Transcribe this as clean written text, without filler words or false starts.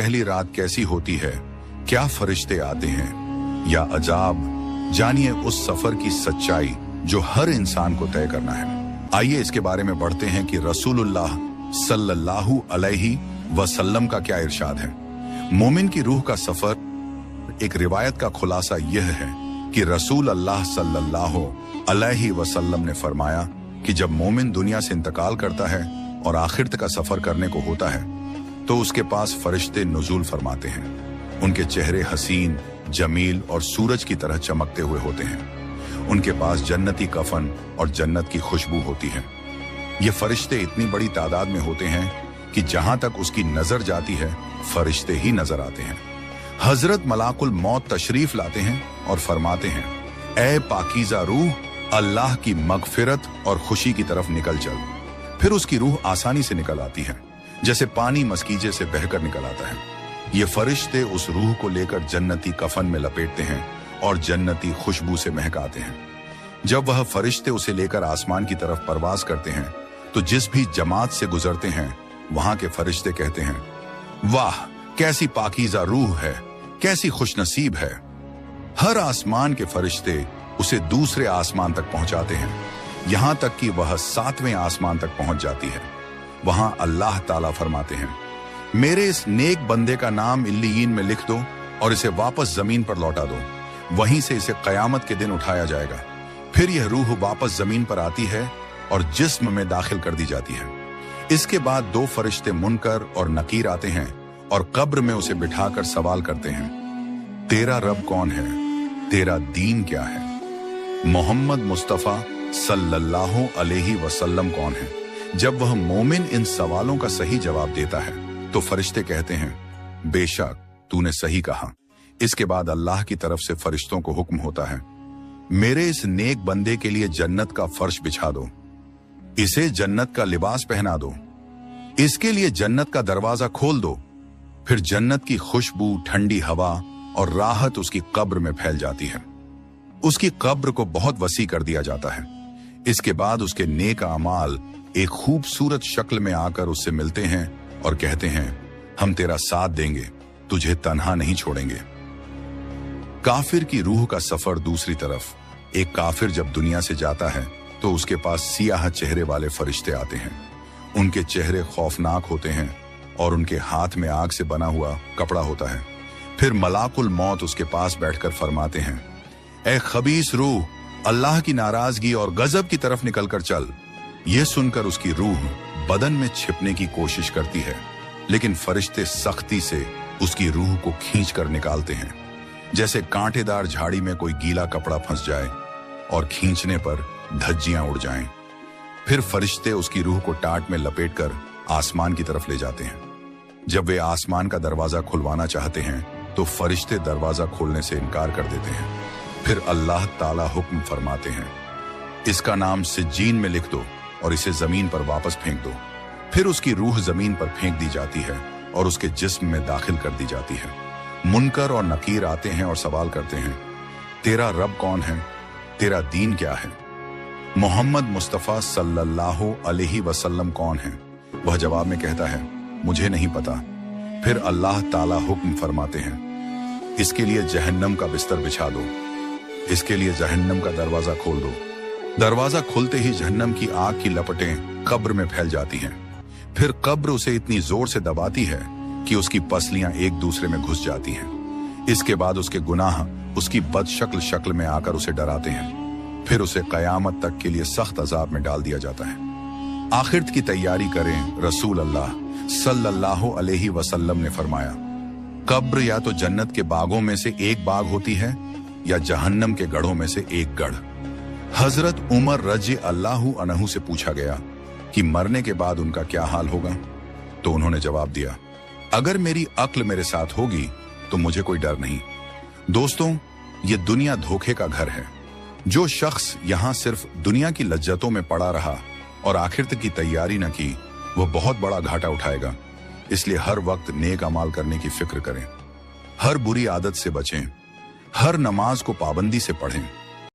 पहली रात कैसी होती है, क्या फरिश्ते आते हैं या अजाब, जानिए उस सफर की सच्चाई जो हर इंसान को तय करना है। आइए इसके बारे में बढ़ते हैं कि रसूलुल्लाह सल्लल्लाहु अलैहि वसल्लम का क्या इरशाद है। मोमिन की रूह का सफर। एक रिवायत का खुलासा यह है कि रसूल अल्लाह सल्लल्लाहु अलैहि वसल्लम ने फरमाया कि जब मोमिन दुनिया से इंतकाल करता है और आखिरत का सफर करने को होता है तो उसके पास फरिश्ते नुज़ूल फरमाते हैं। उनके चेहरे हसीन, जमील और सूरज की तरह चमकते हुए होते हैं। उनके पास जन्नती कफन और जन्नत की खुशबू होती है। ये फरिश्ते इतनी बड़ी तादाद में होते हैं कि जहां तक उसकी नजर जाती है फरिश्ते ही नजर आते हैं। हजरत मलाकुल मौत तशरीफ लाते हैं और फरमाते हैं, ए पाकीज़ा रूह, अल्लाह की मगफिरत और खुशी की तरफ निकल चल। फिर उसकी रूह आसानी से निकल आती है, जैसे पानी मस्कीजे से बहकर निकल आता है। ये फरिश्ते उस रूह को लेकर जन्नती कफन में लपेटते हैं और जन्नती खुशबू से महकाते हैं। जब वह फरिश्ते उसे लेकर आसमान की तरफ परवाज करते हैं तो जिस भी जमात से गुजरते हैं वहां के फरिश्ते कहते हैं, वाह कैसी पाकीज़ा रूह है, कैसी खुशनसीब है। हर आसमान के फरिश्ते उसे दूसरे आसमान तक पहुंचाते हैं, यहां तक कि वह 7वें आसमान तक पहुंच जाती है। वहां अल्लाह ताला फरमाते हैं, मेरे इस नेक बंदे का नाम इल्लियीन में लिख दो और इसे वापस जमीन पर लौटा दो। वहीं से इसे कयामत के दिन उठाया जाएगा। फिर यह रूह वापस जमीन पर आती है और जिस्म में दाखिल कर दी जाती है। इसके बाद 2 फरिश्ते मुनकर और नकीर आते हैं और कब्र में उसे बिठाकर सवाल करते हैं, तेरा रब कौन है, तेरा दीन क्या है। मोहम्मद मुस्तफा सल्लल्लाहु अलैहि वसल्लम कौन है। जब वह मोमिन इन सवालों का सही जवाब देता है तो फरिश्ते कहते हैं, बेशक तूने सही कहा। इसके बाद अल्लाह की तरफ से फरिश्तों को हुक्म होता है, मेरे इस नेक बंदे के लिए जन्नत का फर्श बिछा दो, इसे जन्नत का लिबास पहना दो, इसके लिए जन्नत का दरवाजा खोल दो। फिर जन्नत की खुशबू, ठंडी हवा और राहत उसकी कब्र में फैल जाती है। उसकी कब्र को बहुत वसी कर दिया जाता है। इसके बाद उसके नेक अमाल एक खूबसूरत शक्ल में आकर उससे मिलते हैं और कहते हैं, हम तेरा साथ देंगे, तुझे तन्हा नहीं छोड़ेंगे। काफिर की रूह का सफर दूसरी तरफ। एक काफिर जब दुनिया से जाता है तो उसके पास सियाह चेहरे वाले फरिश्ते आते हैं। उनके चेहरे खौफनाक होते हैं और उनके हाथ में आग से बना हुआ कपड़ा होता है। फिर मलाकुल मौत उसके पास बैठकर फरमाते हैं, ए खबीस रूह, अल्लाह की नाराजगी और गजब की तरफ निकलकर चल। यह सुनकर उसकी रूह बदन में छिपने की कोशिश करती है, लेकिन फरिश्ते सख्ती से उसकी रूह को खींचकर निकालते हैं, जैसे कांटेदार झाड़ी में कोई गीला कपड़ा फंस जाए और खींचने पर धज्जियां उड़ जाएं। फिर फरिश्ते उसकी रूह को टाट में लपेटकर आसमान की तरफ ले जाते हैं। जब वे आसमान का दरवाजा खुलवाना चाहते हैं तो फरिश्ते दरवाजा खोलने से इनकार कर देते हैं। फिर अल्लाह ताला हुक्म फरमाते हैं, इसका नाम सिज्जीन में लिख दो और इसे जमीन पर वापस फेंक दो। फिर उसकी रूह जमीन पर फेंक दी जाती है और उसके जिस्म में दाखिल कर दी जाती है। मुनकर और नकीर आते हैं और सवाल करते हैं, तेरा रब कौन है, तेरा दीन क्या है। मोहम्मद मुस्तफा सल्लल्लाहु अलैहि वसल्लम कौन है। वह जवाब में कहता है, मुझे नहीं पता। फिर अल्लाह ताला हुक्म फरमाते हैं, इसके लिए जहन्नम का बिस्तर बिछा दो, इसके लिए जहन्नम का दरवाजा खोल दो। दरवाजा खुलते ही जहन्नम की आग की लपटें कब्र में फैल जाती हैं। फिर कब्र उसे इतनी जोर से दबाती है कि उसकी पसलियां एक दूसरे में घुस जाती हैं। इसके बाद उसके गुनाह उसकी बदशक्ल शक्ल में आकर उसे डराते हैं। फिर उसे कयामत तक के लिए सख्त अजाब में डाल दिया जाता है। आखिरत की तैयारी करें। रसूल अल्लाह सल्लल्लाहु अलैहि वसल्लम ने फरमाया, कब्र या तो जन्नत के बागों में से एक बाग होती है या जहन्नम के गढ़ों में से एक गढ़। हजरत उमर रजी अल्लाहु अन्हु से पूछा गया कि मरने के बाद उनका क्या हाल होगा, तो उन्होंने जवाब दिया, अगर मेरी अक्ल मेरे साथ होगी तो मुझे कोई डर नहीं। दोस्तों, ये दुनिया धोखे का घर है। जो शख्स यहाँ सिर्फ दुनिया की लज्जतों में पड़ा रहा और आखिरत की तैयारी न की, वो बहुत बड़ा घाटा उठाएगा। इसलिए हर वक्त नेक अमाल करने की फिक्र करें, हर बुरी आदत से बचें, हर नमाज को पाबंदी से पढ़ें।